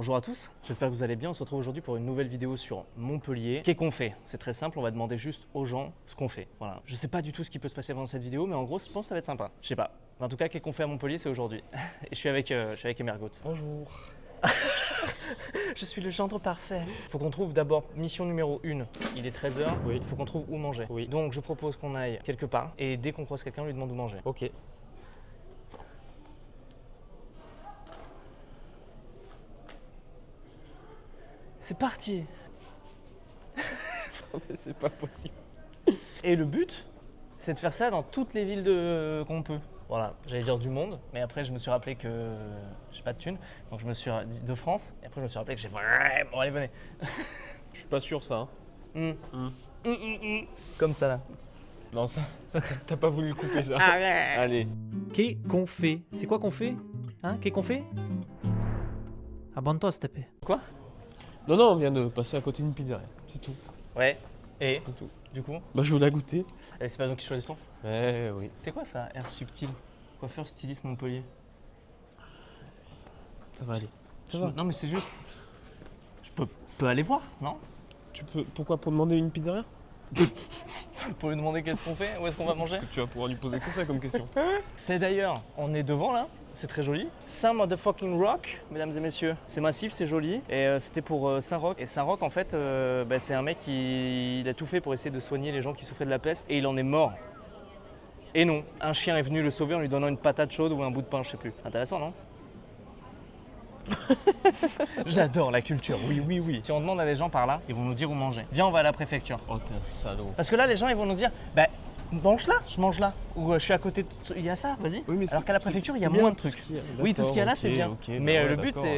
Bonjour à tous, j'espère que vous allez bien. On se retrouve aujourd'hui pour une nouvelle vidéo sur Montpellier. Qu'est-ce qu'on fait? C'est très simple, on va demander juste aux gens ce qu'on fait. Voilà. Je sais pas du tout ce qui peut se passer pendant cette vidéo, mais en gros, je pense que ça va être sympa. Je sais pas. En tout cas, qu'est-ce qu'on fait à Montpellier, c'est aujourd'hui. Et je suis avec Emergot. Bonjour. Je suis le gendre parfait. Faut qu'on trouve d'abord mission numéro 1. Il est 13h, Oui. il faut qu'on trouve où manger. Oui. Donc je propose qu'on aille quelque part et dès qu'on croise quelqu'un, on lui demande où manger. Ok. C'est parti. Non mais c'est pas possible. Et le but, c'est de faire ça dans toutes les villes qu'on peut. Voilà, j'allais dire du monde, mais après je me suis rappelé que j'ai pas de thunes, donc je me suis dit de France, et après je me suis rappelé que j'ai vraiment... Bon allez, venez. Je suis pas sûr ça. Comme ça là. Non ça t'as pas voulu le couper ça. Arrête. Allez. Qu'est qu'on fait? C'est quoi qu'on fait? Hein? Qu'est qu'on fait? Abonne-toi, s'il te plaît. Quoi? Non on vient de passer à côté d'une pizzeria, c'est tout. Ouais, et C'est tout. du coup, Bah je veux la goûter. c'est pas nous qui choisissons. Eh oui. C'est quoi ça, Air Subtil? Coiffeur styliste Montpellier. Ça va aller. Ça va. Non mais c'est juste... Je peux aller voir, non? Tu peux. Pourquoi pour demander une pizzeria? Pour lui demander qu'est-ce qu'on fait, où est-ce qu'on va manger. Parce que tu vas pouvoir lui poser que ça comme question. Et d'ailleurs, on est devant là, c'est très joli. Saint-Motherfucking Rock, mesdames et messieurs. C'est massif, c'est joli. Et c'était pour Saint-Roch. Et Saint-Roch, en fait, c'est un mec qui il a tout fait pour essayer de soigner les gens qui souffraient de la peste. Et il en est mort. Et non, un chien est venu le sauver en lui donnant une patate chaude ou un bout de pain, je sais plus. Intéressant, non? J'adore la culture, oui. Si on demande à des gens par là, ils vont nous dire où manger. Viens, on va à la préfecture. Oh t'es un salaud. Parce que là, les gens, ils vont nous dire, bah, mange là, je mange là. Ou je suis à côté, il y a ça, vas-y. Oui, mais Alors qu'à la préfecture, il y a c'est bien moins de tout trucs. ce qu'il y a. Oui, tout ce qu'il y a là, D'accord, c'est bien. ok, Mais bah le ouais, but, d'accord,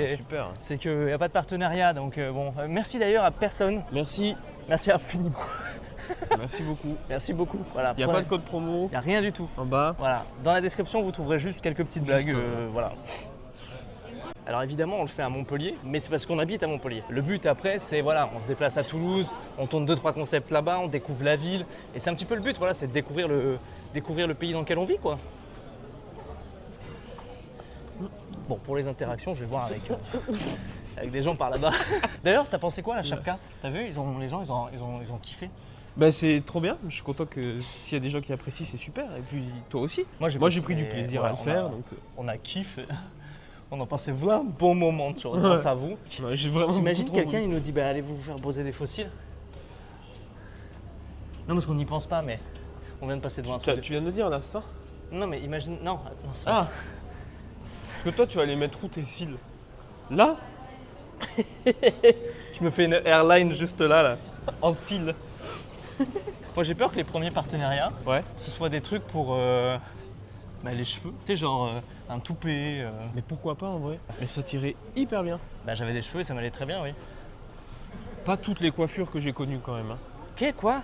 c'est super. qu'il n'y a pas de partenariat. Donc bon, merci d'ailleurs à personne. Merci. Merci infiniment. Merci beaucoup. Merci beaucoup. Voilà. Il n'y a pas de code promo Il n'y a rien du tout. en bas. Voilà. Dans la description, vous trouverez juste quelques petites blagues. Juste, Voilà. Alors évidemment, on le fait à Montpellier, mais c'est parce qu'on habite à Montpellier. Le but après, c'est voilà, on se déplace à Toulouse, on tourne 2-3 concepts là-bas, on découvre la ville, et c'est un petit peu le but, voilà, c'est de découvrir le pays dans lequel on vit, quoi. Bon, pour les interactions, je vais voir avec des gens par là-bas. D'ailleurs, t'as pensé quoi à la chapka? T'as vu, les gens, ils ont kiffé. Bah c'est trop bien, je suis content que s'il y a des gens qui apprécient, c'est super. Et puis toi aussi. Moi j'ai pris du plaisir à le faire. Donc... On a kiffé. On a passé vraiment un bon moment grâce à vous. Ouais, j'ai vraiment T'imagines beaucoup trop quelqu'un, il nous dit bah, allez vous faire poser des fossiles? Non, parce qu'on n'y pense pas, mais on vient de passer devant un truc. Tu viens de me dire là, c'est ça? Non, mais imagine. Non, c'est Ah. Parce que toi tu vas aller mettre où tes cils? Là? Je me fais une airline juste là, en cils. Moi j'ai peur que les premiers partenariats, Ouais. ce soit des trucs pour les cheveux. Tu sais, genre un toupet. Mais pourquoi pas en vrai? Mais ça tirait hyper bien. Bah j'avais des cheveux et ça m'allait très bien, oui. Pas toutes les coiffures que j'ai connues quand même. Hein. Ok, quoi?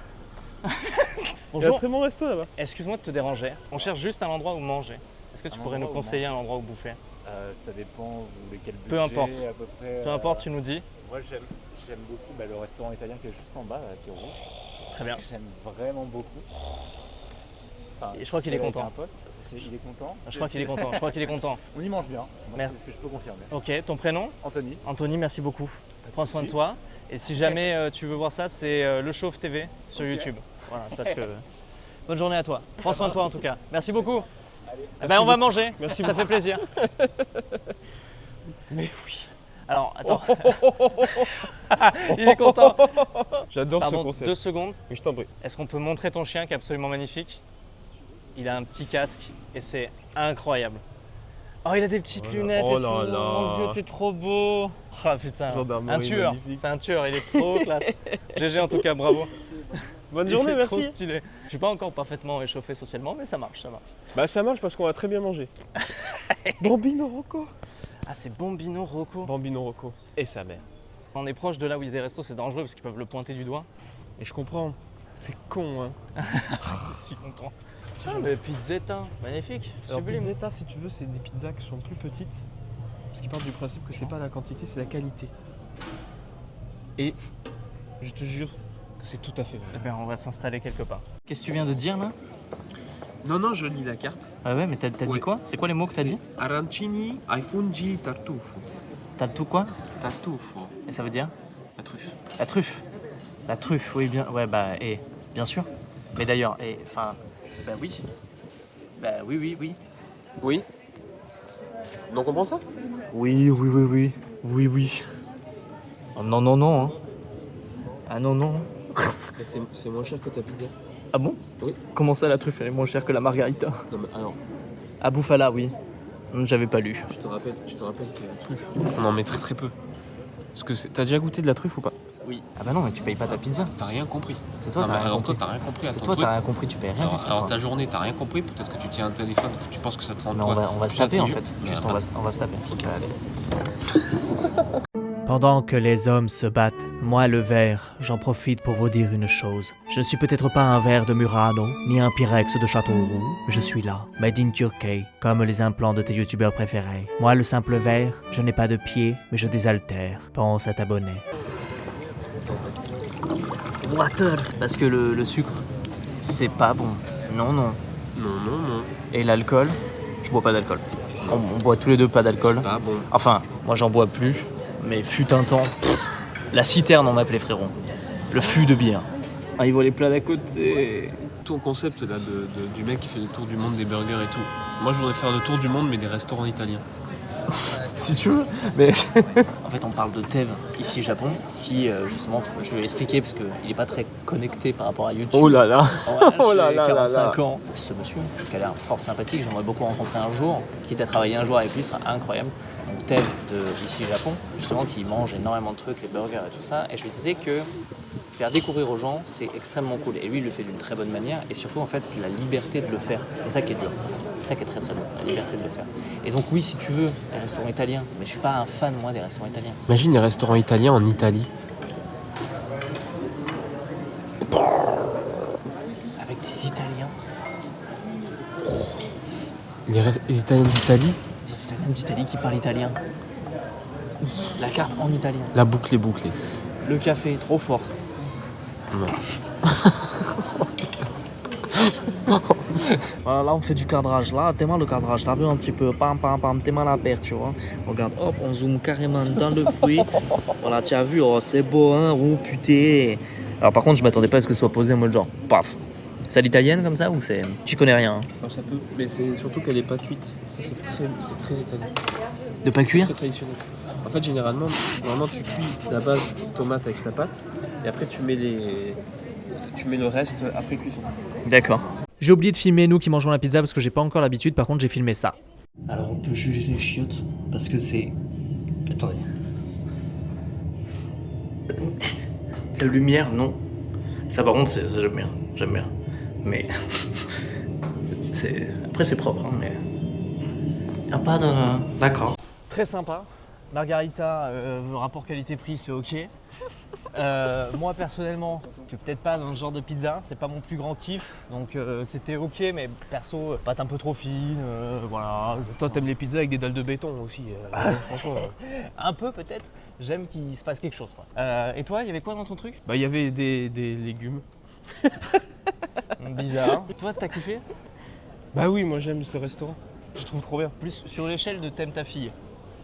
Il y a un Bonjour. très bon resto là-bas. Excuse-moi de te déranger. On cherche juste un endroit où manger. Est-ce que tu pourrais nous endroit où conseiller un endroit où bouffer? Ça dépend, vous voulez quel budget Peu importe. à peu près. Peu importe, tu nous dis. Moi j'aime beaucoup le restaurant italien qui est juste en bas, là, qui est rouge. Très bien. J'aime vraiment beaucoup. Enfin, Et je crois qu'il est avec content. un pote, il est content. Je crois qu'il est content. Je crois qu'il est content. On y mange bien, moi, Merci. c'est ce que je peux confirmer. Ok, ton prénom? Anthony, Anthony, merci beaucoup. pas de Prends soin de soucis. toi. Et si jamais tu veux voir ça, c'est Le Chauve TV sur Ok. YouTube. Voilà, c'est parce que. Bonne journée à toi. Prends soin de toi en tout cas. Merci beaucoup. Allez. Eh ben, on va manger. Merci Ça fait plaisir. Mais oui. Alors, attends. Il est content. J'adore ce Pardon, concept. 2 secondes. Mais je t'en prie. Est-ce qu'on peut montrer ton chien qui est absolument magnifique? Il a un petit casque et c'est incroyable. Oh, il a des petites Voilà. lunettes Oh et là tout. là. Mon Dieu, t'es trop beau. Ah putain, Gendarmerie un tueur. magnifique. C'est un tueur, il est trop classe. GG en tout cas, bravo. Bonne Il journée, est merci. Trop stylé. Je suis pas encore parfaitement échauffé socialement, mais ça marche, ça marche. Bah ça marche parce qu'on a très bien mangé. Bambino Rocco. Ah, c'est Bambino Rocco. Bambino Rocco. Et sa mère. On est proche de là où il y a des restos, c'est dangereux parce qu'ils peuvent le pointer du doigt. Et je comprends. C'est con hein. Si content. Ah, mais pizzetta, magnifique, Alors sublime. pizzetta si tu veux c'est des pizzas qui sont plus petites. Parce qu'ils partent du principe que c'est pas la quantité, c'est la qualité. Et je te jure que c'est tout à fait Eh vrai. ben, on va s'installer quelque part. Qu'est-ce que tu viens de dire là? Non, je lis la carte. Ah ouais, mais t'as dit Ouais. quoi? C'est quoi les mots que t'as dit? Arancini ai funghi tartufo. T'as le tout quoi? T'as tout, frérot. Et ça veut dire? La truffe. La truffe. La truffe, oui, bien. Ouais, bah, et bien sûr. Mais d'ailleurs, et enfin, bah oui. Bah oui, oui, oui. Oui. Donc on prend ça? Oui, oui, oui, oui. Oui, oui. Oh, non, non, non. Hein. Ah non, non. C'est moins cher que ta pizza. Ah bon? Oui. Comment ça, la truffe, elle est moins chère que la margarita? Non mais alors, À Bouffala, oui. J'avais pas lu. je te rappelle que la truffe, on en met très très peu. Parce que t'as déjà goûté de la truffe ou pas? Oui. Ah bah non, mais tu payes pas ta pizza. T'as rien compris. C'est toi, Non, t'as mais rien alors compris. toi, t'as rien compris à C'est ton toi, truc. t'as rien compris, tu payes rien du tout. Alors toi. ta journée, t'as rien compris. Peut-être que tu tiens un téléphone, que tu penses que ça te rend Mais toi. on va se Putain, taper en t'es fait. nul. Juste, Mais on va se taper. Ok. Allez. Pendant que les hommes se battent, moi le verre, j'en profite pour vous dire une chose. Je ne suis peut-être pas un verre de Murano, ni un Pyrex de Châteauroux, mais je suis là, made in Turkey, comme les implants de tes youtubeurs préférés. Moi le simple verre, je n'ai pas de pied, mais je désaltère. Pense à t'abonner. Water. Parce que le sucre, c'est pas bon. Non, non. Non, non, non. Et l'alcool, je bois pas d'alcool. On boit tous les deux pas d'alcool. Pas bon. Enfin, moi j'en bois plus, mais fut un temps, la citerne on m'appelait frérot. Le fût de bière. Ah, ils voient les plats d'à côté. Ton concept là du mec qui fait le tour du monde des burgers et tout. Moi je voudrais faire le tour du monde mais des restaurants italiens. Si tu veux, mais... En fait, on parle de Tev, ici au Japon, qui, justement, je vais expliquer parce qu'il n'est pas très connecté par rapport à YouTube. Oh là là. Voilà, Oh là j'ai là là 45 là. ans. Ce monsieur, qui a l'air fort sympathique, j'aimerais beaucoup rencontrer un jour, quitte à travailler un jour avec lui, ce serait incroyable. Donc Tev, de ici au Japon, justement, qui mange énormément de trucs, les burgers et tout ça, et je lui disais que faire découvrir aux gens, c'est extrêmement cool. Et lui, il le fait d'une très bonne manière. Et surtout, en fait, la liberté de le faire. C'est ça qui est dur. C'est ça qui est très très dur, la liberté de le faire. Et donc oui, si tu veux, les restaurants italiens. Mais je suis pas un fan, moi, des restaurants italiens. Imagine les restaurants italiens en Italie. Avec des Italiens. Les Italiens d'Italie, Des Italiens d'Italie qui parlent italien. La carte en italien. la boucle est bouclée. Le café, trop fort. Non. Voilà, là on fait du cadrage. Là, t'es mal le cadrage. T'as vu un petit peu, pam pam pam, t'es mal à paire, tu vois. Regarde, hop, on zoome carrément dans le fruit. Voilà, tu as vu, oh, c'est beau, hein, oh putain. Alors par contre, je m'attendais pas à ce que ce soit posé en mode genre, paf. C'est à l'italienne comme ça ou c'est. J'y connais rien. Hein. Alors, ça peut, mais c'est surtout qu'elle est pas cuite. Ça c'est très italien. De pas cuire? Très traditionnel. En fait, généralement, normalement tu cuis la base tomate avec la pâte et après tu mets le reste après cuisson. D'accord. J'ai oublié de filmer nous qui mangeons la pizza parce que j'ai pas encore l'habitude, par contre j'ai filmé ça. Alors on peut juger les chiottes parce que c'est. Attendez. La lumière, non. Ça par contre, j'aime bien. J'aime bien. Mais. Après, c'est propre, hein, mais. Y'a pas de. D'accord. Très sympa. Margarita, rapport qualité-prix, c'est ok. Moi personnellement, je suis peut-être pas dans ce genre de pizza, c'est pas mon plus grand kiff, donc c'était ok, mais perso, pâte un peu trop fine, voilà. Toi t'aimes les pizzas avec des dalles de béton aussi, franchement. Un peu peut-être, j'aime qu'il se passe quelque chose, quoi. Et toi, il y avait quoi dans ton truc? Bah il y avait des légumes. Bizarre. Toi, t'as kiffé? Bah oui, moi j'aime ce restaurant, je trouve trop bien. Plus sur l'échelle de t'aimes ta fille.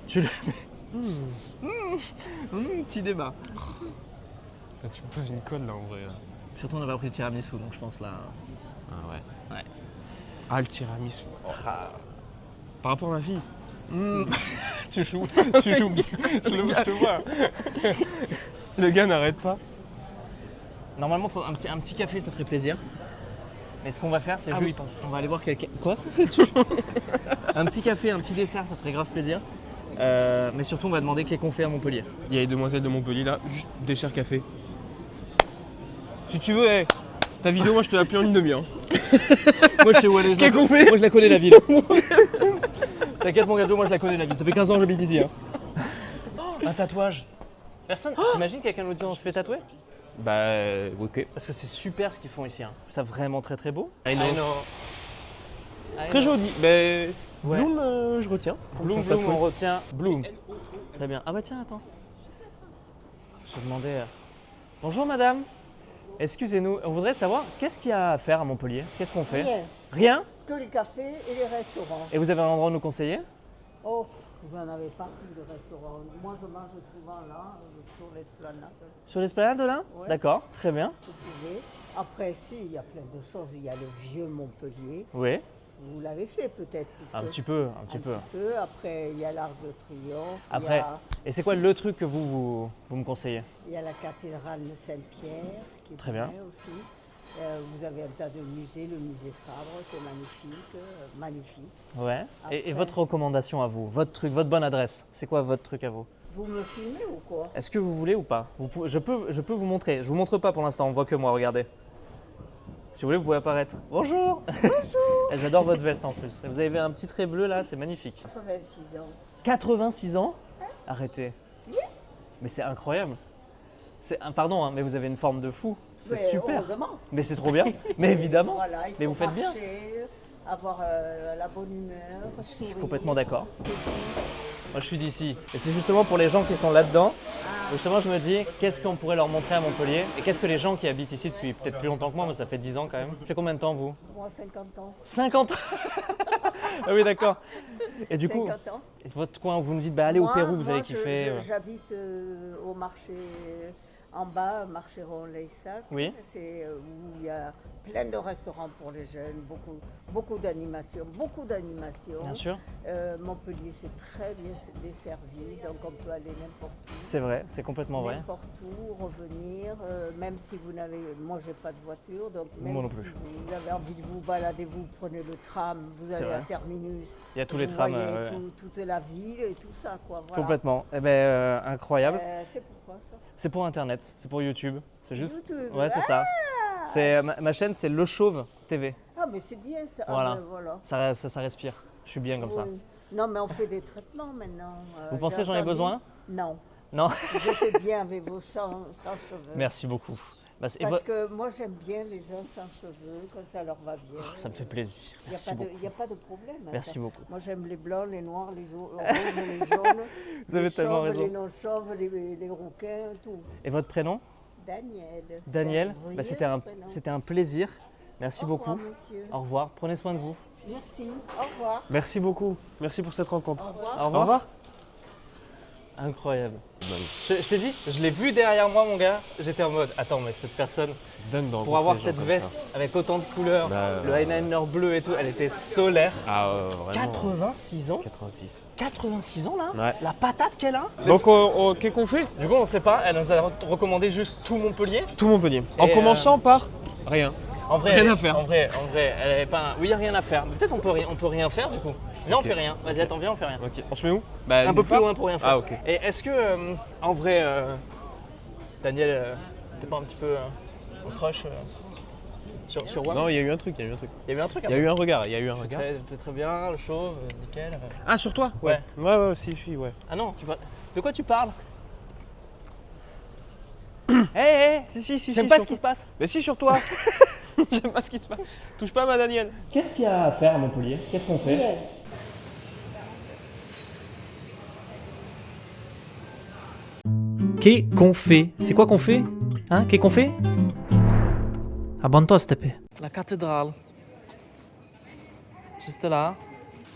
Tu le petit débat. Là, tu me poses une colle là en vrai. Là. Surtout on n'a pas pris de tiramisu, donc je pense là. Ah ouais. Ouais. Ah le tiramisu. Ah. Par rapport à ma fille. Tu joues. Je te vois. Le gars n'arrête pas. Normalement, faut un petit café, ça ferait plaisir. Mais ce qu'on va faire, c'est Ah juste. oui, pardon. On va aller voir quelqu'un. Quoi? Un petit café, un petit dessert, ça ferait grave plaisir. Mais surtout, on va demander qu'est-ce qu'on fait à Montpellier. Il y a les demoiselles de Montpellier là, juste dessert café. Si tu veux, ta vidéo, moi je te la plie en une demi-heure. Moi, je sais où aller. Qu'est-ce qu'on fait? Moi, je la connais la ville. T'inquiète, mon gâteau, moi, je la connais la ville. Ça fait 15 ans que j'habite ici. Hein. Un tatouage. Personne. T'imagines quelqu'un nous dit on se fait tatouer? Bah ok. Parce que c'est super ce qu'ils font ici. Hein. Ça vraiment très très beau. I know. I Très know. joli. Bah, Ouais. Bloom, je retiens. pour Bloom, son Bloom, tatouage. on retient Bloom. Très bien. Ah bah tiens, attends. Je demandais. Bonjour madame. Excusez-nous, on voudrait savoir qu'est-ce qu'il y a à faire à Montpellier? Qu'est-ce qu'on fait? Rien, Rien? que les cafés et les restaurants. Et vous avez un endroit à nous conseiller? Oh, vous n'en avez pas plus de restaurants. Moi, je mange souvent là, sur l'esplanade. Sur l'esplanade là? Ouais. D'accord, très bien. Vous pouvez. Après, si, il y a plein de choses. Il y a le vieux Montpellier. Oui, Vous l'avez fait peut-être. puisque- un petit peu. Un petit peu. Après, il y a l'Arc de Triomphe. Après, et c'est quoi le truc que vous me conseillez? Il y a la cathédrale de Saint-Pierre, qui est Très bien. aussi. Vous avez un tas de musées, le musée Fabre, qui est magnifique. Magnifique. Ouais. Et Après- votre recommandation à vous? Votre truc, votre bonne adresse? C'est quoi votre truc à vous? Vous me filmez ou quoi? Est-ce que vous voulez ou pas? Je peux vous montrer. Je vous montre pas pour l'instant, on voit que moi, regardez. Si vous voulez, vous pouvez apparaître. Bonjour. Bonjour. J'adore votre veste en plus. Vous avez un petit trait bleu là, c'est magnifique. 86 ans. 86 ans? Arrêtez. Mais c'est incroyable. Pardon, hein, mais vous avez une forme de fou. C'est Mais super. Heureusement. Mais c'est trop bien. Mais évidemment. Voilà, il Mais faut vous faites bien. marcher, avoir la bonne humeur. Je suis sourire. complètement d'accord. Moi, je suis d'ici. Et c'est justement pour les gens qui sont là-dedans. Justement, je me dis, qu'est-ce qu'on pourrait leur montrer à Montpellier? Et qu'est-ce que les gens qui habitent ici depuis peut-être plus longtemps que moi, mais ça fait 10 ans quand même. Ça fait combien de temps, vous? Moi, 50 ans. 50 ans. Ah oui, d'accord. Et du coup, 50 ans. votre coin, vous me dites, bah, allez au Moi- Pérou, vous moi, allez kiffer. J'habite au marché en bas, marché Ron-Leyssac. Oui. C'est où il y a plein de restaurants pour les jeunes, beaucoup d'animations, Bien sûr. Montpellier, c'est très bien desservi, donc on peut aller n'importe où. C'est vrai, c'est complètement vrai. N'importe où, revenir, même si vous n'avez... Moi, j'ai pas de voiture, donc même Moi non si plus. vous avez envie de vous balader, vous prenez le tram, vous C'est allez à vrai. Terminus. Il y a tous les vous trams. voyez toute la ville et tout ça, quoi. Voilà. Complètement. Eh ben, incroyable. C'est pourquoi ça? C'est pour Internet, c'est pour YouTube. C'est juste. YouTube. Ouais, c'est ça. C'est ma chaîne, c'est Le Chauve TV. Ah, mais c'est bien ça. Ah, Voilà. ben, voilà. Ça respire. Je suis bien comme ça. Oui. Non, mais on fait des traitements maintenant. Vous pensez que j'ai j'en ai entendu. besoin? Non. Non. Vous êtes bien avec vos sans cheveux. Merci beaucoup. Bah, et Parce que moi, j'aime bien les gens sans cheveux, quand ça leur va bien. ça me fait plaisir. Il Merci beaucoup. n'y a pas de problème. hein, Merci ça. beaucoup. Moi, j'aime les blancs, les noirs, les rouges, les jaunes. Vous avez les tellement chauves, raison. Les non-chauves, les rouquins, tout. Et votre prénom? Daniel. Daniel. C'est un Bah, brillant prénom. c'était un plaisir. Merci Au beaucoup. revoir, monsieur. Au revoir. Prenez soin de vous. Merci. Au revoir. Merci beaucoup. Merci pour cette rencontre. Au revoir. Au revoir. Incroyable. Je t'ai dit, je l'ai vu derrière moi, mon gars. J'étais en mode, attends, mais cette personne, C'est dingue d'en pour avoir rencontrer cette des gens comme ça. veste avec autant de couleurs, Bah, le eyeliner bleu et tout, elle était solaire. Ah vraiment. 86 ans 86. 86 ans là Ouais. La patate qu'elle a. Donc qu'est-ce qu'on fait? Du coup, on sait pas, elle nous a recommandé juste tout Montpellier. Tout Montpellier. En Et, commençant par rien. En vrai, Rien elle- à faire. En vrai, elle avait pas. Oui, il y a rien à faire. Mais peut-être on peut rien faire du coup. Là, on fait rien. Vas-y, attends, viens, on fait rien. Ok. On se met où? Bah, Un peu nulle plus part. loin pour rien faire. Ah ok. Et est-ce que, en vrai, Daniel, t'es pas un petit peu en crush sur WAM? Non, il y a eu un truc, il y a eu un truc. Il y a eu un truc Il y a eu un regard, il y a eu un C'est regard. très bien, le chauve, nickel. Ah, sur toi? Ouais. Ouais, ouais, si, je suis, ouais. Ah non, de quoi tu parles? Hé, hé, Si, j'aime pas sur ce qui se toi. passe. Mais si, sur toi. J'aime pas ce qui se passe. Touche pas à ma Daniel. Qu'est-ce qu'il y a à faire à Montpellier? Qu'est-ce qu'on fait? Bien. Qu'est qu'on fait? C'est quoi qu'on fait? Hein? Qu'est qu'on fait? Abonne-toi, s'il te plaît. La cathédrale. Juste là.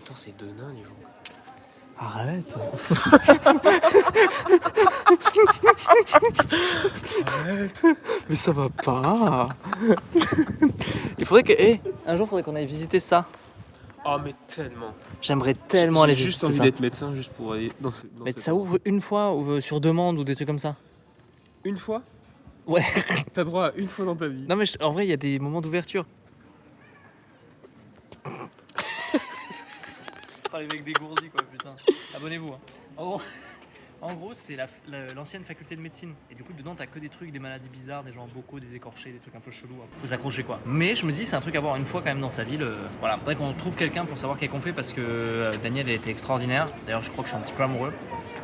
Putain, c'est deux nains, les gens. Arrête. Mais ça va pas. Il faudrait que. Un jour, il faudrait qu'on aille visiter ça. Oh, mais tellement. J'aimerais tellement aller J'ai juste visiter envie ça. d'être médecin, juste pour aller dans ce. Mais ça ouvre une fois ou sur demande ou des trucs comme ça. Une fois? Ouais. T'as droit à une fois dans ta vie. Non mais en vrai, il y a des moments d'ouverture. Parler avec des gourdis quoi, putain. Abonnez-vous. Hein. En gros, c'est l'ancienne faculté de médecine. Et du coup, dedans, t'as que des trucs, des maladies bizarres, des gens bocaux, des écorchés, des trucs un peu chelous. Hein. Faut s'accrocher quoi. Mais je me dis, c'est un truc à voir une fois quand même dans sa ville. Voilà. Faudrait qu'on trouve quelqu'un pour savoir qu'est-ce qu'on fait parce que Daniel a été extraordinaire. D'ailleurs, je crois que je suis un petit peu amoureux.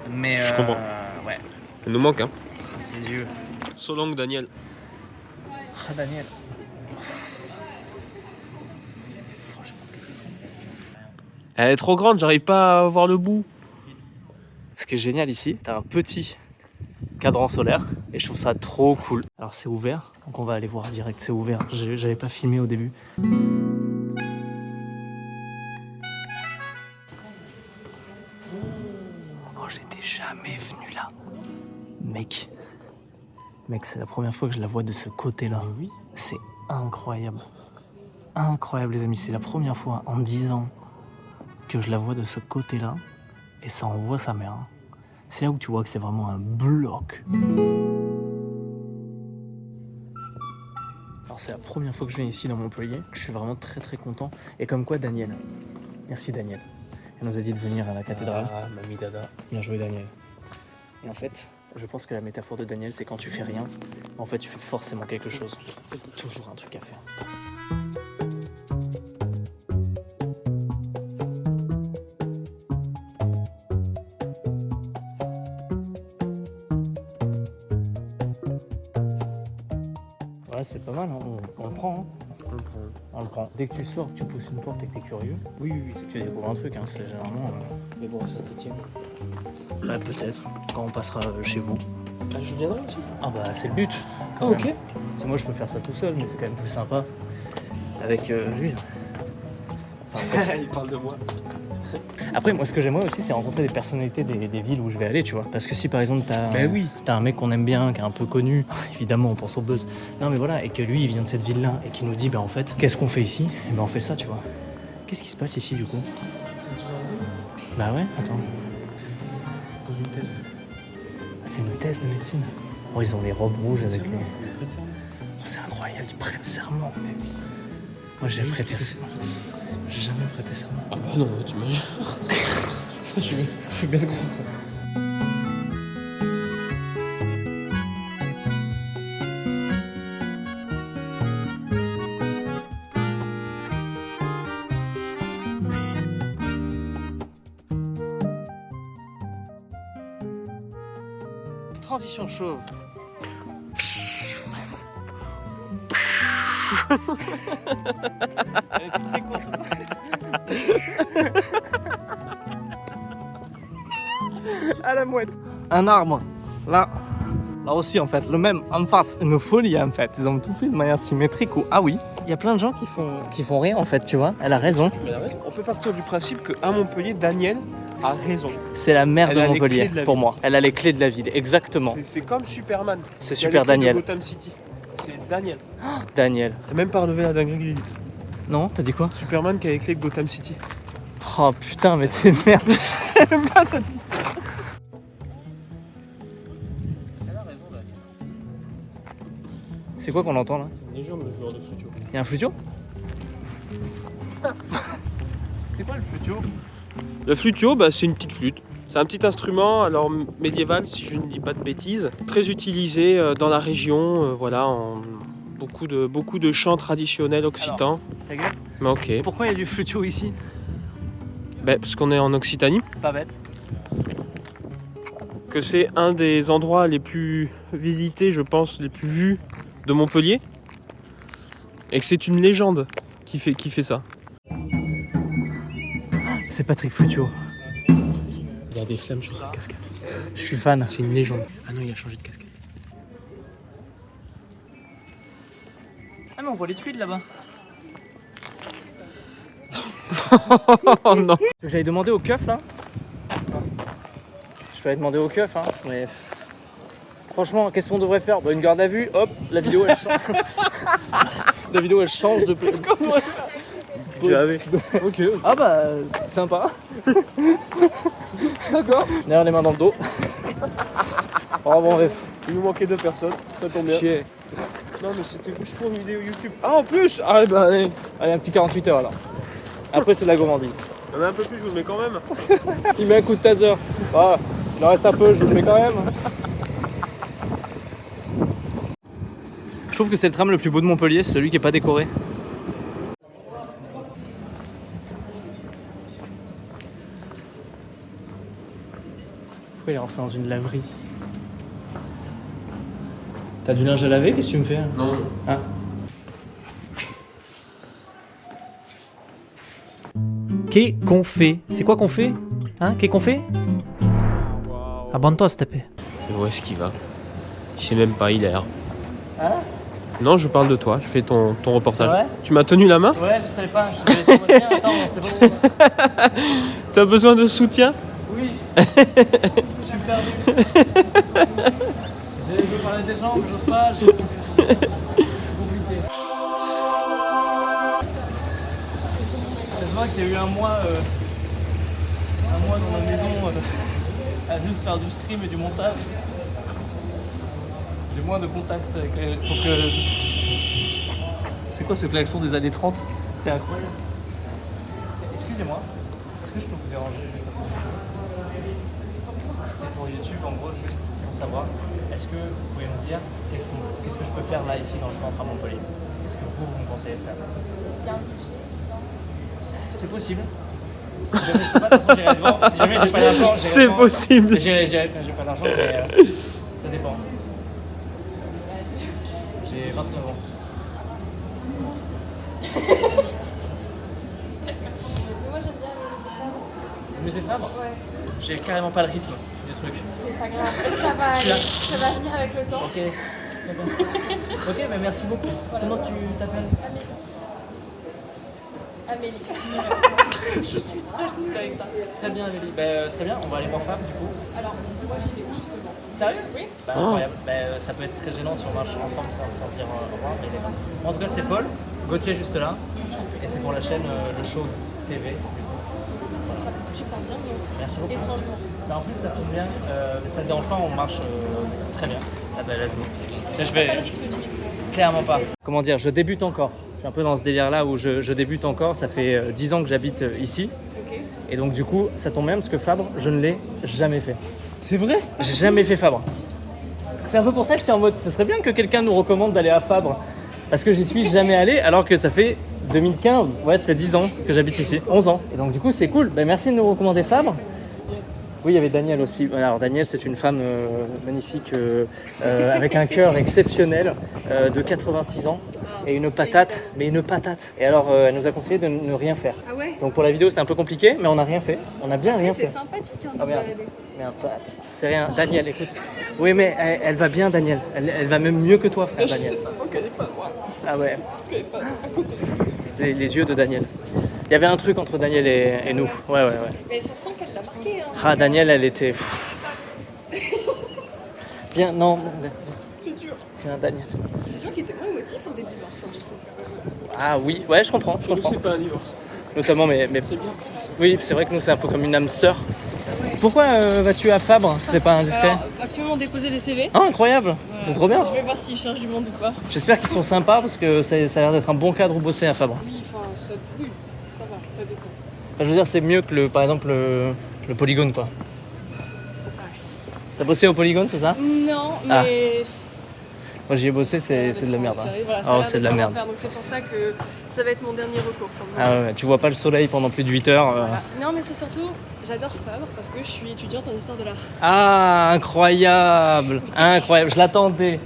Mais Je comprends. ouais. Il nous manque, hein. Ses yeux. So long, Daniel. Ah, Daniel. Elle est trop grande, j'arrive pas à voir le bout. Ce qui est génial ici, t'as un petit cadran solaire et je trouve ça trop cool. Alors c'est ouvert, donc on va aller voir direct, c'est ouvert. J'avais pas filmé au début. Mec, c'est la première fois que je la vois de ce côté-là. Oui. C'est incroyable. Incroyable les amis, c'est la première fois en 10 ans que je la vois de ce côté-là. Et ça envoie sa mère. Hein. C'est là où tu vois que c'est vraiment un bloc. Alors c'est la première fois que je viens ici dans Montpellier. Je suis vraiment très très content. Et comme quoi Daniel, merci Daniel. Elle nous a dit de venir à la cathédrale. Ah, mamie dada. Bien joué Daniel. Et en fait, je pense que la métaphore de Daniel, c'est quand tu fais rien, en fait tu fais forcément quelque chose. Toujours un truc à faire. Ouais, c'est pas mal, hein. On le prend. Hein. On le prend. Dès que tu sors, que tu pousses une porte et que t'es curieux, Oui, c'est que tu découvres un truc. Hein. C'est généralement. Mais bon, ça te tient. Ouais, peut-être. Quand on passera chez vous. Ah, je viendrai aussi. Ah bah c'est le but. Ah, ok. Si moi je peux faire ça tout seul, mais c'est quand même plus sympa avec lui. Enfin, Il parle de moi. après, moi ce que j'aimerais aussi, c'est rencontrer des personnalités des villes où je vais aller, tu vois. Parce que si par exemple t'as un mec qu'on aime bien, qui est un peu connu, évidemment on pense au buzz. Non mais voilà, et que lui il vient de cette ville-là et qui nous dit, bah en fait, qu'est-ce qu'on fait ici? Et ben on fait ça, tu vois. Qu'est-ce qui se passe ici du coup? Bah ouais, attends. Pose une thèse. C'est une thèse de médecine. Oh, ils ont les robes rouges avec les. Récemment. Oh, c'est incroyable, ils prêtent serment. Moi j'ai prêté serment. J'ai jamais prêté serment. Ah bah non, tu imagines. Ça, je fais bien croire ça. Transition chauve. Elle est très courte, à la mouette. Un arbre, là aussi en fait, le même en face, une folie en fait. Ils ont tout fait de manière symétrique ou ah oui. Il y a plein de gens qui font rien en fait, tu vois. Elle a raison. On peut partir du principe qu'à Montpellier, Daniel a raison. C'est la mère Elle de a les Montpellier clés de la pour ville. moi. Elle a les clés de la ville, exactement. C'est comme Superman. C'est Il y a super les clés de Daniel. Gotham City. C'est Daniel. Daniel. T'as même pas relevé la dinguerie qu'il a dit. Non, t'as dit quoi? Superman qui a les clés de Gotham City. Oh putain, mais t'es une merde. C'est quoi qu'on entend là? C'est une légende, le joueur de flutio. Il y a un flutio? C'est quoi le flutio? Le flutio, bah, c'est une petite flûte. C'est un petit instrument, alors médiéval, si je ne dis pas de bêtises, très utilisé dans la région, voilà, en beaucoup de chants traditionnels occitans. Ta gueule. Mais ok. Pourquoi il y a du flutio ici? Bah, parce qu'on est en Occitanie, Pas bête. que c'est un des endroits les plus visités, je pense, les plus vus de Montpellier, et que c'est une légende qui fait ça. C'est Patrick Flutio. Il y a des flammes sur sa casquette. Je suis fan. C'est une légende. Ah non, il a changé de casquette. Ah mais on voit les tuiles là-bas. Oh non. J'allais demander au keuf là. Je peux aller demander au keuf hein, mais franchement, qu'est-ce qu'on devrait faire? Bah, une garde à vue, hop, la vidéo elle change. La vidéo elle change de place. Ok. Ah bah, sympa. D'accord. Derrière les mains dans le dos. Oh bon bref. Il nous manquait 2 personnes, ça tombe bien. Chier. Non mais c'était juste pour une vidéo YouTube. Ah en plus. Ah bah allez. Allez, un petit 48 heures alors. Après c'est de la gourmandise. Il y en a un peu plus, je vous le mets quand même. Il met un coup de taser. Ah, il en reste un peu, je vous le mets quand même. Je trouve que c'est le tram le plus beau de Montpellier, c'est celui qui est pas décoré. Pourquoi il est rentré dans une laverie? T'as du linge à laver? Qu'est-ce que tu me fais? Non. Ah. Qu'est qu'on fait? C'est quoi qu'on fait? Hein? Qu'est qu'on fait? Abonne-toi s'il te plaît. Où est-ce qu'il va? Il sait même pas, il est là. Hein? Non, je parle de toi, je fais ton reportage. C'est vrai? Tu m'as tenu la main? Ouais, je savais pas. Attends, c'est bon. T'as besoin de soutien? Oui. Je suis perdu. Je veux parler des gens, mais j'ose pas. C'est compliqué. Ça se voit qu'il y a eu un mois dans ma maison à juste faire du stream et du montage. J'ai moins de contact avec les... Faut que... C'est quoi ce klaxon des années 30? C'est incroyable. Excusez-moi, est-ce que je peux vous déranger juste un peu? C'est pour YouTube, en gros, juste pour savoir. Est-ce que vous pouvez me dire qu'est-ce que je peux faire là, ici, dans le centre à Montpellier? Qu'est-ce que vous me conseillez de faire? C'est possible. Si jamais je peux pas, de toute façon, j'irai devant. Si jamais j'ai pas d'argent, j'irai C'est devant. possible. J'ai pas d'argent, mais ça dépend. J'ai 29 ans. Moi j'aime bien le Le musée musée Fabre. Fabre? Ouais. J'ai carrément pas le rythme du truc. C'est pas grave, ça va Je suis là. aller, ça va venir avec le temps. Ok. Très bien. Ok, mais merci beaucoup. Comment tu t'appelles? Amélie. Je suis très nul avec ça. Très bien, Amélie. Très bien, on va aller voir Fab du coup. Alors, moi j'y vais justement. Sérieux? Oui. Incroyable. Ça peut être très gênant si on marche ensemble sans se dire au revoir, mais d'accord. En tout cas, c'est Paul, Gauthier juste là, et c'est pour la chaîne Le Show TV. Tu parles bien, mais Merci beaucoup. étrangement. Mais en plus, ça tombe bien, ça ne dérange pas, on marche très bien. Ah bah, let's go. Là, je Pas le vais. rythme du micro. Clairement pas. Comment dire, je débute encore. Je suis un peu dans ce délire là où je débute encore. Ça fait 10 ans que j'habite ici. Ok. Et donc du coup, ça tombe bien parce que Fabre, je ne l'ai jamais fait. C'est vrai? J'ai jamais fait Fabre. C'est un peu pour ça que j'étais en mode, ce serait bien que quelqu'un nous recommande d'aller à Fabre. Parce que j'y suis jamais allé alors que ça fait 2015. Ouais, ça fait 10 ans que j'habite ici. 11 ans. Et donc du coup, c'est cool. Ben, merci de nous recommander Fabre. Oui, il y avait Daniel aussi. Alors Daniel, c'est une femme magnifique avec un cœur exceptionnel de 86 ans et une patate, mais une patate. Et alors, elle nous a conseillé de ne rien faire. Ah ouais? Donc pour la vidéo, c'est un peu compliqué, mais on n'a rien fait. On a bien rien C'est fait. sympathique hein, de Ah se merde, balader. merde, c'est rien. Daniel, écoute. Oui, mais elle va bien, Daniel. Elle va même mieux que toi, frère, Daniel. On connaît pas, moi. Ah ouais, On connaît pas, à côté. c'est les yeux de Daniel. Il y avait un truc entre Daniel et nous. Ouais. Mais ça sent qu'elle l'a marqué. Hein. Ah, Daniel, elle était... Viens, non. C'est dur. Viens, Daniel. C'est sûr qu'il était moins émotif des divorces, hein, je trouve. Ah oui, ouais, je comprends. Nous, c'est pas un divorce. Notamment, mais C'est bien. oui, c'est vrai que nous, c'est un peu comme une âme sœur. Pourquoi vas-tu à Fabre si c'est pas indiscret? Alors, actuellement, on déposait des CV. Ah, incroyable. Voilà. C'est trop bien. Je vais voir s'ils cherchent du monde ou pas. J'espère qu'ils sont sympas parce que ça a l'air d'être un bon cadre où bosser à Fabre. Oui, enfin, oui, ça va, ça dépend. Enfin, je veux dire, c'est mieux que par exemple le Polygone, quoi. T'as bossé au Polygone, c'est ça? Non, Ah. mais. Moi, j'y ai bossé, c'est de la merde. hein. Voilà, Oh, c'est de la merde. Donc c'est pour ça que ça va être mon dernier recours. Quand même. Ah ouais, tu vois pas le soleil pendant plus de 8 heures. Voilà. Non, mais c'est surtout, j'adore Fabre parce que je suis étudiante en histoire de l'art. Ah, incroyable. Incroyable, je l'attendais.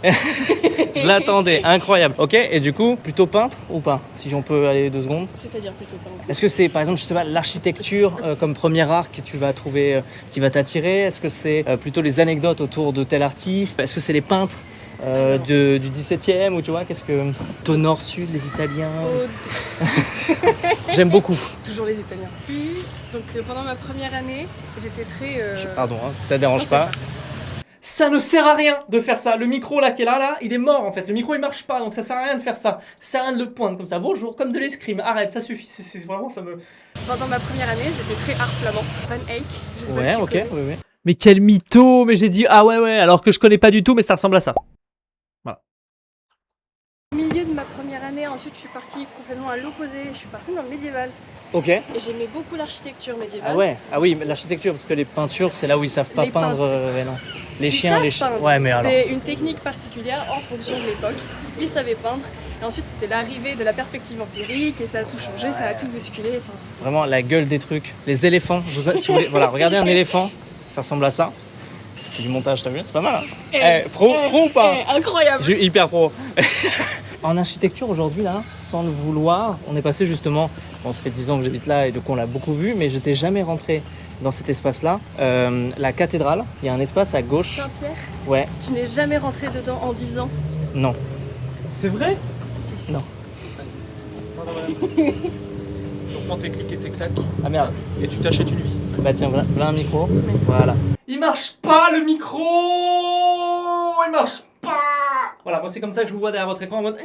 Je l'attendais, incroyable. Ok, et du coup, plutôt peintre ou pas? Si on peut aller 2 secondes. C'est-à-dire plutôt pas. Est-ce que c'est, par exemple, je sais pas, l'architecture comme premier art que tu vas trouver, qui va t'attirer? Est-ce que c'est plutôt les anecdotes autour de tel artiste? Est-ce que c'est les peintres du 17e ou tu vois, qu'est-ce que... Au nord-sud, les Italiens? J'aime beaucoup. Toujours les Italiens. Donc pendant ma première année, j'étais très... Pardon, hein, si ça dérange pas. Ça ne sert à rien de faire ça. Le micro là qui est là, il est mort en fait. Le micro il marche pas, donc ça sert à rien de faire ça. Ça sert à rien de le poindre comme ça. Bonjour, comme de l'escrime. Arrête, ça suffit. C'est vraiment ça me. Pendant ma première année, j'étais très art flamand. Van Eyck. Je sais pas Ouais, si tu ok, connais. oui. Mais quel mytho. Mais j'ai dit ah ouais, alors que je connais pas du tout, mais ça ressemble à ça. Au milieu de ma première année, ensuite je suis partie complètement à l'opposé. Je suis partie dans le médiéval. Ok. Et j'aimais beaucoup l'architecture médiévale. Ah ouais, ah oui, mais l'architecture parce que les peintures c'est là où ils savent pas Les peindre. peintres. Ouais, non. Les Ils chiens, savent les chiens. peindre. Ouais, mais alors. C'est une technique particulière en fonction de l'époque. Ils savaient peindre. Et ensuite, c'était l'arrivée de la perspective empirique et ça a tout changé, ça a tout bousculé. Enfin, Vraiment la gueule des trucs. Les éléphants. Si vous voulez, voilà, regardez un éléphant, ça ressemble à ça. C'est du montage, t'as vu? C'est pas mal. Hein pro ou pas? incroyable. Je suis hyper pro. En architecture aujourd'hui là, sans le vouloir, on est passé justement, bon ça fait 10 ans que j'habite là et donc on l'a beaucoup vu, mais j'étais jamais rentré dans cet espace là. La cathédrale, il y a un espace à gauche. Saint-Pierre, Ouais, tu n'es jamais rentré dedans en 10 ans. non. C'est vrai? Non. Tu reprends tes clics et tes claques Ah merde. et tu t'achètes une vie. Bah tiens, voilà un micro. Voilà. Il marche pas le micro. Il marche pas. Voilà, moi c'est comme ça que je vous vois derrière votre écran en mode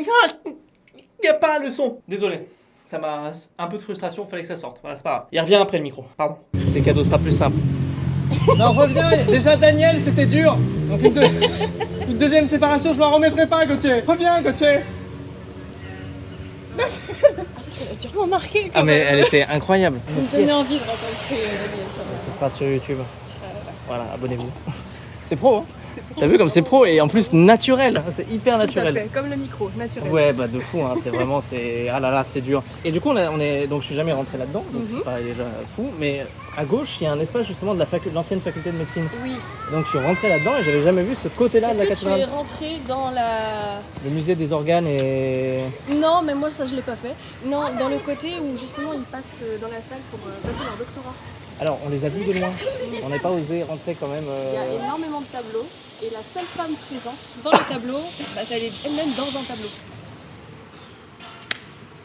il n'y a pas le son. Désolé. Ça m'a un peu de frustration, fallait que ça sorte. Voilà, c'est pas grave. Il revient après le micro, pardon. C'est cadeau, sera plus simple. Non, reviens, déjà Daniel, c'était dur. Donc une deuxième séparation, je m'en remettrai pas, Gauthier. Reviens, Gauthier. Ça m'a durement marqué. Ah, mais elle était incroyable. Vous me donnez envie de rencontrer Daniel. Ce sera sur YouTube. Voilà, abonnez-vous. C'est pro, hein. T'as vu comme c'est pro et en plus naturel, c'est hyper Tout à naturel. fait, comme le micro, naturel. Ouais, bah de fou, hein. C'est vraiment, ah là là, c'est dur. Et du coup, on est, donc je suis jamais rentré là-dedans, donc c'est pareil déjà fou. Mais à gauche, il y a un espace justement de l'ancienne faculté de médecine. Oui. Donc je suis rentré là-dedans et j'avais jamais vu ce côté-là de la Est-ce que tu es cathédrale. rentré dans la... Le musée des organes et... Non, mais moi ça je l'ai pas fait. Non, dans le côté où justement ils passent dans la salle pour passer leur doctorat. Alors, on les a vus de loin. On n'a pas osé rentrer quand même. Il y a énormément de tableaux et la seule femme présente dans le tableau, bah, elle est elle-même dans un tableau.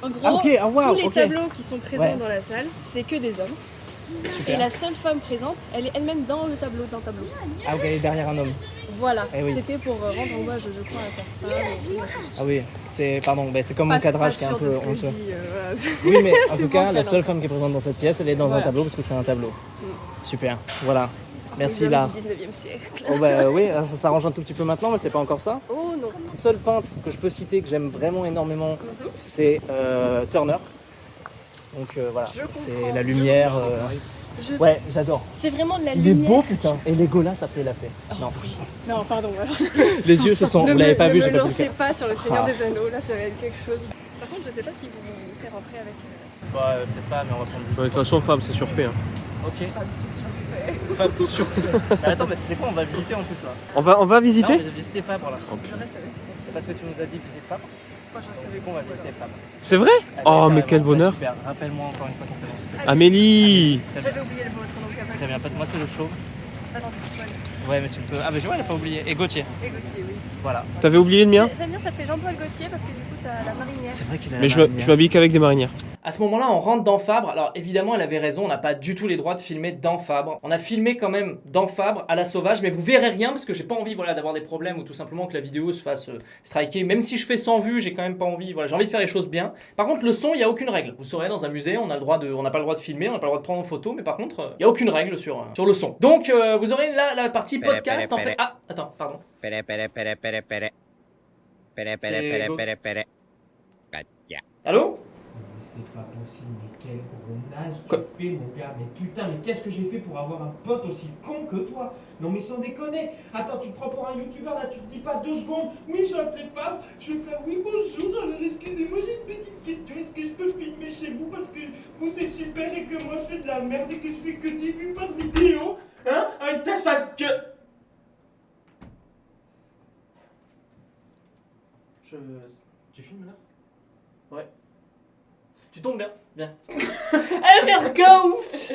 En gros, Ah, ok, ah, wow, tous les ok. tableaux qui sont présents Ouais. dans la salle, c'est que des hommes. Super. Et la seule femme présente, elle est elle-même dans le tableau d'un tableau. Ah, ok, elle est derrière un homme. Voilà, Eh oui. c'était pour rendre hommage, je crois, à sa femme. Ah oui, c'est comme mon cadrage qui est un peu honteux. Voilà. Oui, mais en C'est tout cas, bancal, la seule hein. femme qui est présente dans cette pièce, elle est dans un Voilà. tableau parce que c'est un tableau. Super, voilà. Merci Les hommes là. du 19e siècle. Oh bah oui, ça s'arrange un tout petit peu maintenant, mais c'est pas encore ça. Oh non. Le seul peintre que je peux citer que j'aime vraiment énormément, c'est Turner. Donc voilà, Je comprends. c'est la lumière. Ouais, j'adore. C'est vraiment de la Il est lumière. beau putain. Et Legolas après il l'a fait. Non. Non, pardon. Alors, Les yeux se sont. Vous l'avez pas vu, ne j'ai me pas pu le lancez faire. pas sur le Seigneur Ah. des Anneaux, là ça va être quelque chose. Par contre, je sais pas si vous vous laissez rentrer avec. Bah peut-être pas, mais on va prendre du. De toute façon, femme, c'est surfait. Hein. Ok. Femme, c'est surfait. Fab, c'est sûr. Attends, mais c'est quoi, on va visiter en plus là. On va Non, visiter on va visiter Fabre là. Je reste avec. Parce que tu nous as dit visite Fabre. Moi, je reste Du avec coup, on va visiter Fabre. C'est vrai? Allez, Oh, mais carrément. quel bonheur. Super, rappelle-moi encore une fois ton prénom. Amélie. J'avais oublié le vôtre, donc il n'y a pas de Très bien, moi c'est le chauve. Ah non, c'est pas le- Ouais, mais tu peux. Ah, mais tu vois, elle a pas oublié. Et Gauthier. Et Gauthier, oui. Voilà. T'avais oublié le mien? J'aime bien, ça fait Jean-Paul Gaultier parce que du coup, t'as la marinière. C'est vrai qu'il a Mais je m'habille qu'avec des marinières. À ce moment-là, on rentre dans Fabre. Alors évidemment, elle avait raison, on n'a pas du tout les droits de filmer dans Fabre. On a filmé quand même dans Fabre à la sauvage, mais vous verrez rien parce que j'ai pas envie d'avoir des problèmes ou tout simplement que la vidéo se fasse striker. Même si je fais 100 vues, j'ai quand même pas envie. Voilà, j'ai envie de faire les choses bien. Par contre, le son, il y a aucune règle. Vous saurez, dans un musée, on n'a pas le droit de filmer, on n'a pas le droit de prendre en photo, mais par contre, il y a aucune règle sur le son. Donc vous aurez là la partie podcast en fait. Ah, attends, pardon. Allô? C'est pas possible, mais quel gros naze Quoi? tu fais, mon gars. Mais putain, mais qu'est-ce que j'ai fait pour avoir un pote aussi con que toi? Non, mais sans déconner. Attends, tu te prends pour un youtubeur là, tu te dis pas 2 secondes. Oui, j'ai appelé Fab, je vais faire oui, bonjour. Alors, excusez-moi, j'ai une petite question. Est-ce que je peux filmer chez vous parce que vous c'est super et que moi je fais de la merde et que je fais que 10 vues par vidéo? Hein? Avec ta sale gueule. Tu filmes là? Ouais. Tu tombes bien, bien. Eh merde, ouf.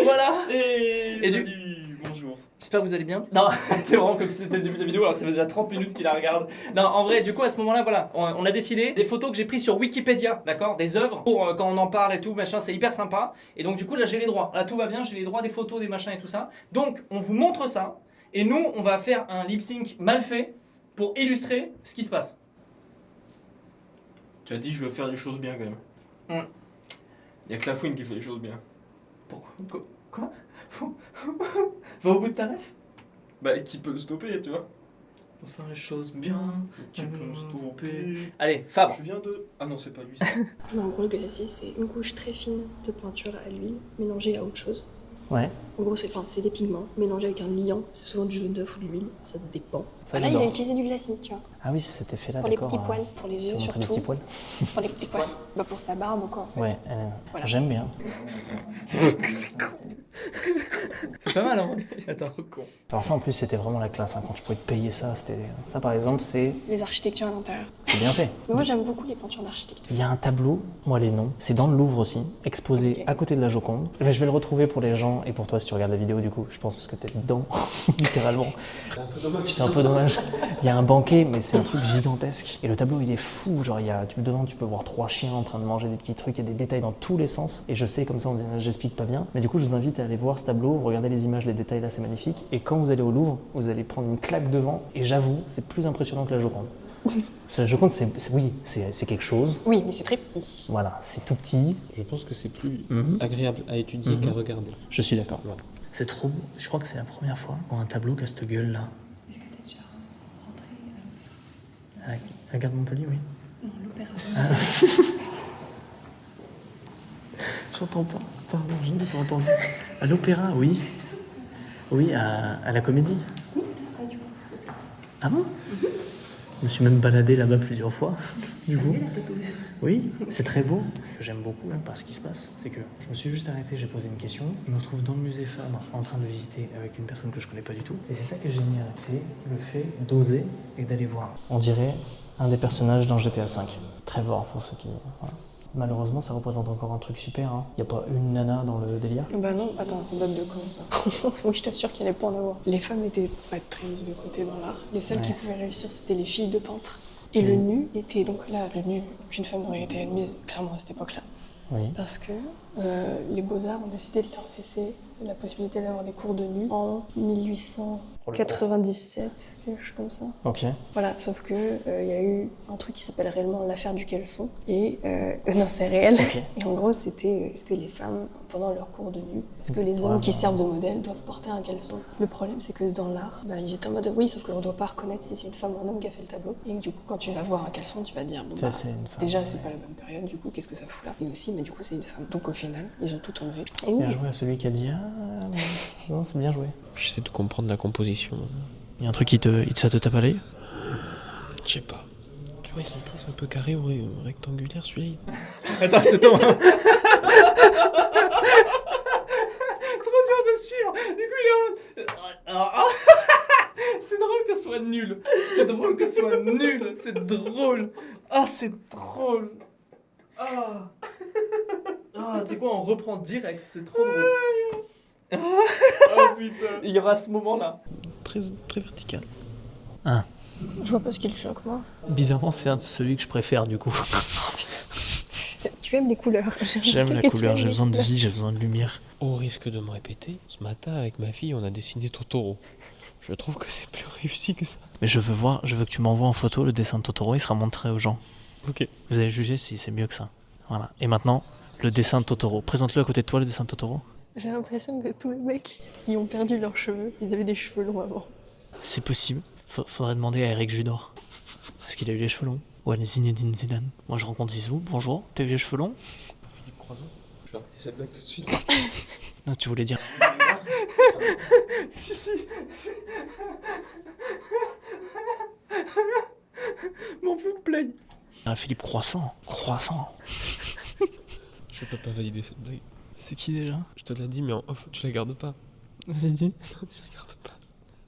Voilà. Et Salut, bonjour. J'espère que vous allez bien. Non, c'est vraiment comme si c'était le début de la vidéo alors que ça fait déjà 30 minutes qu'il la regarde. Non, en vrai, du coup, à ce moment-là, voilà, on a décidé des photos que j'ai prises sur Wikipédia, d'accord, des œuvres, pour quand on en parle et tout, machin, c'est hyper sympa. Et donc, du coup, là, j'ai les droits. Là, tout va bien, j'ai les droits des photos, des machins et tout ça. Donc, on vous montre ça. Et nous, on va faire un lip sync mal fait pour illustrer ce qui se passe. Tu as dit, je veux faire des choses bien quand même. Il y a que la fouine qui fait des choses bien. Pourquoi? Quoi? Va au bout de ta rêve? Bah, qui peut le stopper, tu vois? Pour faire les choses bien. Qui peut le stopper? Allez, Fabre. Je viens de. Ah non, c'est pas lui. Mais en gros, le glacis, c'est une couche très fine de peinture à l'huile mélangée à autre chose. Ouais. En gros, c'est des pigments mélangés avec un liant. C'est souvent du jaune d'œuf ou de l'huile, ça dépend. Ça, Là, il j'adore. a utilisé du glacis, tu vois. Ah oui, c'est cet effet-là, Pour les d'accord. petits poils, pour les yeux Tu veux montrer les surtout. petits poils? Pour les petits poils. Bah pour sa barbe, quoi. En fait. Ouais, Voilà. j'aime bien. C'est pas mal, hein? Attends. Trop con. Alors ça, en plus, c'était vraiment la classe, hein. Quand tu pouvais te payer ça, c'était... Ça, par exemple, c'est Les architectures à l'intérieur. bien fait. Mais moi, j'aime beaucoup les peintures d'architecture. Il y a un tableau, moi les noms, c'est dans le Louvre aussi, exposé Ok. à côté de la Joconde. Mais je vais le retrouver pour les gens gens, et pour toi si tu regardes la vidéo du coup, je pense parce que t'es dedans, littéralement. C'est un peu dommage. C'est un peu dommage. Il y a un banquet, mais c'est un truc gigantesque. Et le tableau, il est fou. Genre, dedans, tu peux voir 3 chiens en train de manger des petits trucs, il y a des détails dans tous les sens. Et je sais, comme ça, j'explique pas bien. Mais du coup, je vous invite à aller voir ce tableau, regardez les images, les détails là, c'est magnifique. Et quand vous allez au Louvre, vous allez prendre une claque devant. Et j'avoue, c'est plus impressionnant que la Joconde. La Joconde, c'est quelque chose. Oui, mais c'est très petit. Voilà, c'est tout petit. Je pense que c'est plus agréable à étudier qu'à regarder. Je suis d'accord. Voilà. C'est trop beau. Je crois que c'est la première fois qu'on a un tableau qui a cette gueule là. Est-ce que t'es déjà rentré À la gare de Montpellier, oui. Non, l'opéra. J'entends pas. Pardon, je n'ai pas entendu. À l'opéra, oui. Oui, à la Comédie. Oui, t'as ça du coup. Ah bon? Je me suis même baladé là-bas plusieurs fois. Du coup. la tête aussi. Oui, c'est très beau. Ce que j'aime beaucoup là, par ce qui se passe, c'est que je me suis juste arrêté, j'ai posé une question. Je me retrouve dans le musée Fabre en train de visiter avec une personne que je connais pas du tout. Et c'est ça qui est génial, c'est le fait d'oser et d'aller voir. On dirait un des personnages dans GTA V. Trevor pour ceux qui... Voilà. Malheureusement, ça représente encore un truc super. Il n'y a pas une nana dans le délire. Bah non, attends, ça date de quand ça? Oui, je t'assure qu'il allait pas en avoir. Les femmes étaient pas très mises de côté dans l'art. Les seules qui pouvaient réussir, c'était les filles de peintres. Et le nu était donc là, le nu, aucune femme n'aurait été admise clairement à cette époque-là. Oui. Parce que les Beaux-Arts ont décidé de leur laisser la possibilité d'avoir des cours de nu en 1897, quelque chose comme ça. Ok. Voilà, sauf que il y a eu un truc qui s'appelle réellement l'affaire du caleçon. Et non, c'est réel. Ok. Et en gros, c'était est-ce que les femmes, pendant leur cours de nu, est-ce que les hommes qui servent de modèle doivent porter un caleçon? Le problème, c'est que dans l'art, ils étaient en mode oui, sauf qu'on ne doit pas reconnaître si c'est une femme ou un homme qui a fait le tableau. Et du coup, quand tu vas voir un caleçon, tu vas te dire bon, Ça, c'est une femme. déjà, c'est pas la bonne période, du coup, qu'est-ce que ça fout là? Et aussi, mais du coup, c'est une femme. Donc au final, ils ont tout enlevé. Et oui, Bien joué à celui qui a dit non, c'est bien joué. J'essaie de comprendre la composition. Il y a un truc ça te tape à l'œil? Je sais pas. Tu vois, ils sont tous un peu carrés ou rectangulaires. Celui-là, Attends, c'est toi. Trop dur de suivre. Du coup, il est en mode... C'est drôle que ce soit nul. C'est drôle que ce soit nul. C'est drôle. Ah, c'est drôle. Ah. Ah, tu sais quoi, on reprend direct. C'est trop drôle. Oh putain. Il y aura ce moment-là. très, très vertical. je vois pas ce qui le choque, moi. Bizarrement, c'est celui que je préfère du coup. Tu aimes les couleurs. J'aime la couleur, j'ai besoin de vie, j'ai besoin de lumière. Au risque de me répéter, ce matin avec ma fille, on a dessiné Totoro. Je trouve que c'est plus réussi que ça. Mais je veux que tu m'envoies en photo le dessin de Totoro, il sera montré aux gens. Ok. Vous allez juger si c'est mieux que ça. Voilà. Et maintenant, le dessin de Totoro. Présente-le à côté de toi, le dessin de Totoro. J'ai l'impression que tous les mecs qui ont perdu leurs cheveux, ils avaient des cheveux longs avant. C'est possible. Faudrait demander à Eric Judor. Est-ce qu'il a eu les cheveux longs? Ou à Zinedine Zidane. Moi je rencontre Zizou, bonjour, t'as eu les cheveux longs? Philippe Croison, je vais arrêter cette blague tout de suite. Non, tu voulais dire... Si. Mon foot play. Ah, Philippe Croissant. Je peux pas valider cette blague. C'est qui déjà? Je te l'ai dit, mais en off, tu la gardes pas. Vas-y, dis. Non, tu la gardes pas.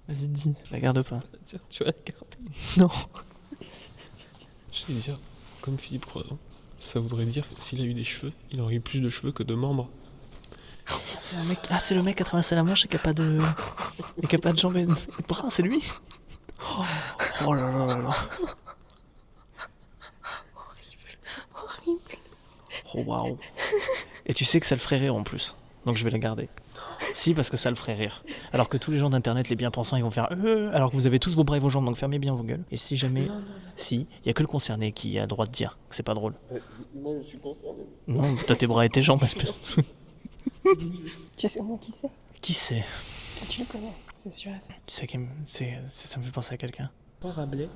Vas-y, dis. La garde pas. Tiens, tu vas la garder. Non. Je vais dire, comme Philippe Croison, ça voudrait dire que s'il a eu des cheveux, il aurait eu plus de cheveux que de membres. C'est le mec qui a traversé la Manche et qui a pas de... et qui a pas de jambes et de bras, c'est lui? Oh là là là là. Horrible. Oh waouh. Et tu sais que ça le ferait rire en plus. Donc je vais la garder. Si, parce que ça le ferait rire. Alors que tous les gens d'internet, les bien-pensants, ils vont faire alors que vous avez tous vos bras et vos jambes, donc fermez bien vos gueules. Et si jamais... Si, il y a que le concerné qui a le droit de dire que c'est pas drôle. Moi, je suis concerné. Non, t'as tes bras et tes jambes, espèce. Tu sais au moins qui c'est? Qui c'est? Tu le connais, c'est sûr. Tu sais qui ça me fait penser à quelqu'un. Soit Rabelais,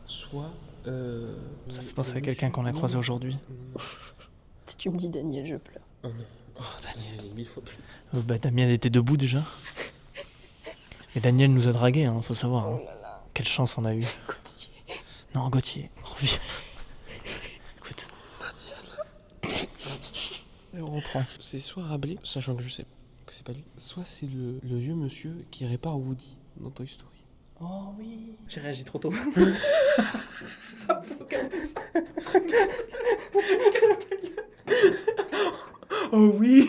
soit... Ça fait penser à quelqu'un qu'on a croisé aujourd'hui. Si tu me dis Daniel, je pleure. Oh non. Oh, Daniel, 1000 fois plus. Bah, Damien était debout déjà. Et Daniel nous a dragués, hein, faut savoir. Hein. Quelle chance on a eu. Gauthier. Non, Gauthier, reviens. Écoute. Daniel. Et on reprend. C'est soit Rabelais, sachant que je sais que c'est pas lui, soit c'est le vieux monsieur qui répare Woody dans Toy Story. Oh oui. J'ai réagi trop tôt. Oh oui.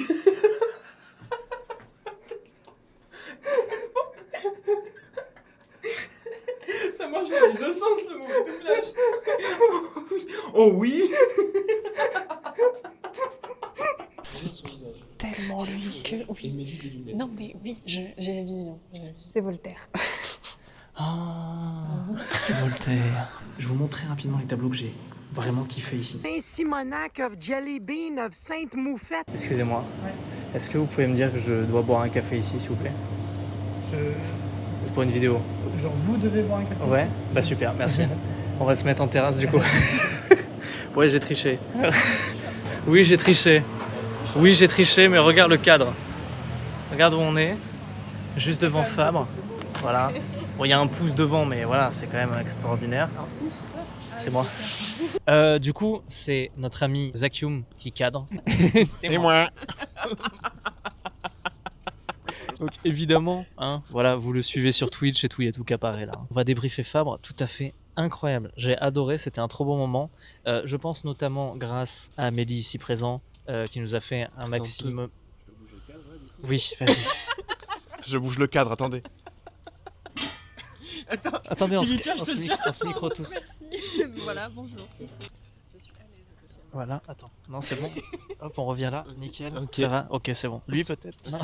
Ça marche dans les deux sens, le mauvais doublage. Oh oui. Tellement lui que oui. Non mais oui, j'ai la vision. C'est Voltaire. Ah, c'est Voltaire. Je vais vous montrer rapidement les tableaux que j'ai vraiment kiffé ici. Saint-Simonac of Jelly Bean of Sainte-Moufette. Excusez-moi. Est-ce que vous pouvez me dire que je dois boire un café ici, s'il vous plaît? C'est pour une vidéo. Genre vous devez boire un café. Ouais, bah super, merci. On va se mettre en terrasse du coup. Ouais, j'ai triché. Oui, j'ai triché. Oui, j'ai triché, mais regarde le cadre. Regarde où on est. Juste devant Fabre. Voilà. Bon, il y a un pouce devant, mais voilà, c'est quand même extraordinaire. C'est moi. Du coup, c'est notre ami Zakium qui cadre. C'est moi. Donc évidemment, hein, voilà, vous le suivez sur Twitch et tout, il y a tout qui apparaît là. On va débriefer Fabre, tout à fait incroyable. J'ai adoré, c'était un trop bon moment. Je pense notamment grâce à Amélie ici présent, qui nous a fait un maximum. Oui, vas-y. Je bouge le cadre, attendez. Attendez, on se micro tous. Merci. Voilà, bonjour. Je suis à l'aise socialement. Voilà, attends. Non, c'est bon. Hop, on revient là. Nickel. Ok. Ça va? Ok, c'est bon. Lui, peut-être? Non.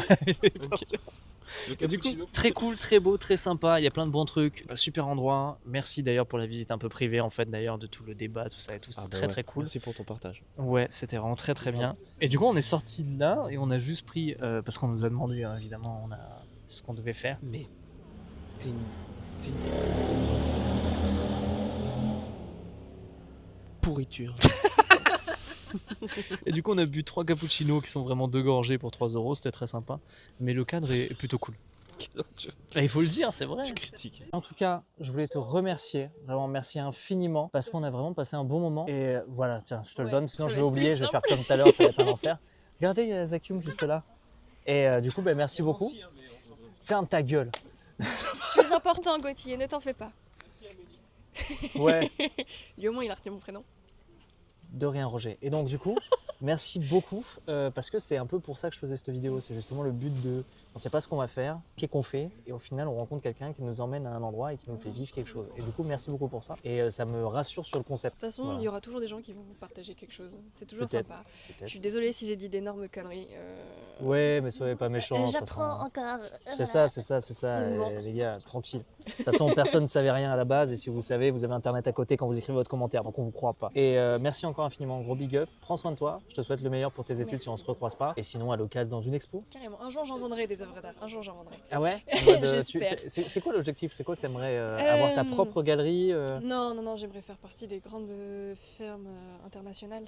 Et du coup, très cool, très beau, très sympa. Il y a plein de bons trucs. Super endroit. Merci d'ailleurs pour la visite un peu privée, en fait, d'ailleurs, de tout le débat, tout ça et tout. C'était très, très cool. Merci pour ton partage. Ouais, c'était vraiment très, très bien. Et du coup, on est sorti de là et on a juste pris, parce qu'on nous a demandé, hein, évidemment, on a ce qu'on devait faire. Mais t'es une pourriture. Et du coup, on a bu 3 cappuccinos qui sont vraiment 2 gorgées pour 3 €. C'était très sympa. Mais le cadre est plutôt cool. Et il faut le dire, c'est vrai. Tu critiques. En tout cas, je voulais te remercier, vraiment merci infiniment, parce qu'on a vraiment passé un bon moment. Et voilà, tiens, je te le donne, sinon ça je va vais être oublier, plus je vais faire comme tout à l'heure, ça va être un enfer. Regardez, il y a Zakium juste là. Et du coup, merci beaucoup. Ferme ta gueule. Tu es important, Gauthier, ne t'en fais pas. Ouais. Lui, au moins, il a retenu mon prénom. De rien, Roger. Et donc, du coup, merci beaucoup, parce que c'est un peu pour ça que je faisais cette vidéo. C'est justement le but de... On sait pas ce qu'on va faire, qu'est-ce qu'on fait, et au final, on rencontre quelqu'un qui nous emmène à un endroit et qui nous fait vivre quelque chose. Et du coup, merci beaucoup pour ça. Et ça me rassure sur le concept. De toute façon, Voilà. il y aura toujours des gens qui vont vous partager quelque chose. C'est toujours Peut-être, sympa. peut-être. Je suis désolée si j'ai dit d'énormes conneries. Ouais, mais soyez pas méchants. de toute J'apprends façon. encore. C'est ça, c'est ça, c'est ça, Bon. les gars, tranquille. De toute façon, personne ne savait rien à la base, et si vous savez, vous avez internet à côté quand vous écrivez votre commentaire, donc on vous croit pas. Et merci encore infiniment, gros big up. Prends soin de toi, je te souhaite le meilleur pour tes études si on se recroise pas. Et sinon, à l'occasion dans une expo. Carrément, un jour j'en vendrai des œuvres d'art. Un jour j'en vendrai. Ah ouais J'espère. C'est quoi l'objectif? C'est quoi que tu aimerais avoir ta propre galerie Non, j'aimerais faire partie des grandes firmes internationales.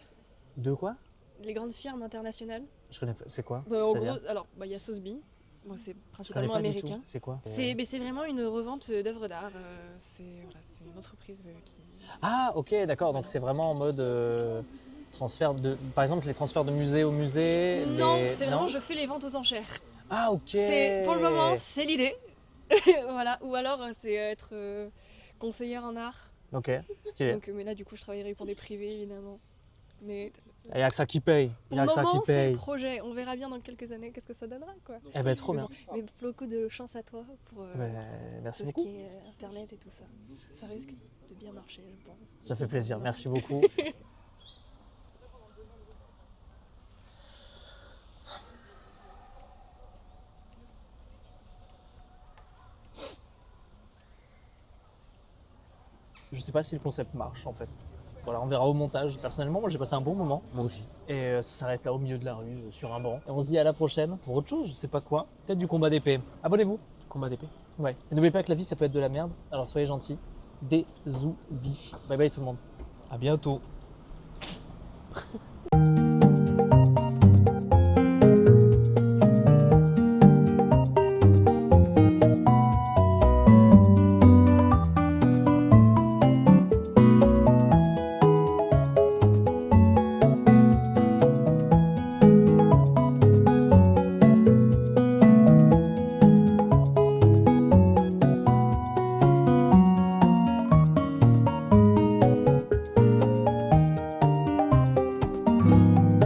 De quoi? Les grandes firmes internationales. Je connais pas. C'est quoi? Bah, en C'est-à-dire gros, alors, il y a Sotheby. Bon, c'est Je connais principalement pas du américain. tout. C'est quoi? C'est vraiment une revente d'œuvres d'art. C'est une entreprise qui. Ah, ok, d'accord. Donc c'est vraiment en mode transfert de. Par exemple, les transferts de musée au musée. Non, c'est vraiment je fais les ventes aux enchères. Ah, ok. Pour le moment, c'est l'idée. Voilà. Ou alors, c'est être conseillère en art. Ok, stylé. Donc, mais là, du coup, je travaillerai pour des privés, évidemment. Mais Il n'y a que ça qui paye. Il pour y a le que ça qui moment, c'est paye. le projet. On verra bien dans quelques années qu'est-ce que ça donnera, quoi. Eh ben, trop Mais bien. bon, mais beaucoup de chance à toi pour Merci tout ce beaucoup. qui est internet et tout ça. Ça risque de bien marcher, je pense. Ça fait plaisir. Merci beaucoup. Je sais pas si le concept marche en fait. Voilà, on verra au montage. Personnellement, moi j'ai passé un bon moment. Moi aussi. Et ça s'arrête là au milieu de la rue, sur un banc. Et on se dit à la prochaine pour autre chose, je sais pas quoi. Peut-être du combat d'épée. Abonnez-vous. Combat d'épée. Ouais. Et n'oubliez pas que la vie ça peut être de la merde. Alors soyez gentils. Des zoubis. Bye bye tout le monde. À bientôt.